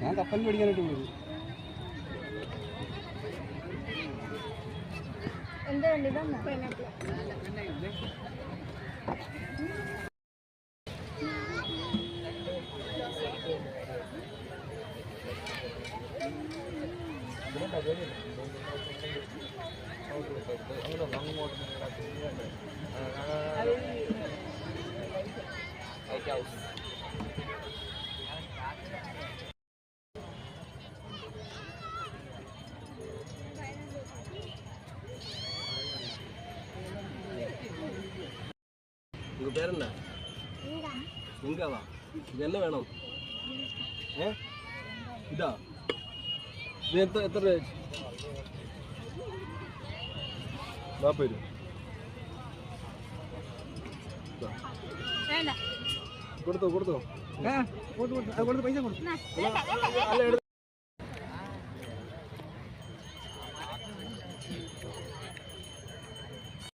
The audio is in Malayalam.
ഞാൻ കപ്പൽ മേടിക്കാനായിട്ട് വിളിച്ചു. എന്താ വേണ്ടി ഇതൊന്നും പേരെന്നാ? നിങ്ങാവാ? ഇതെന്നെ വേണം. ഇതാ ഇത് എത്ര രൂപ? 40 രൂപ. കൊടുത്തോ പൈസ കൊടുത്തു.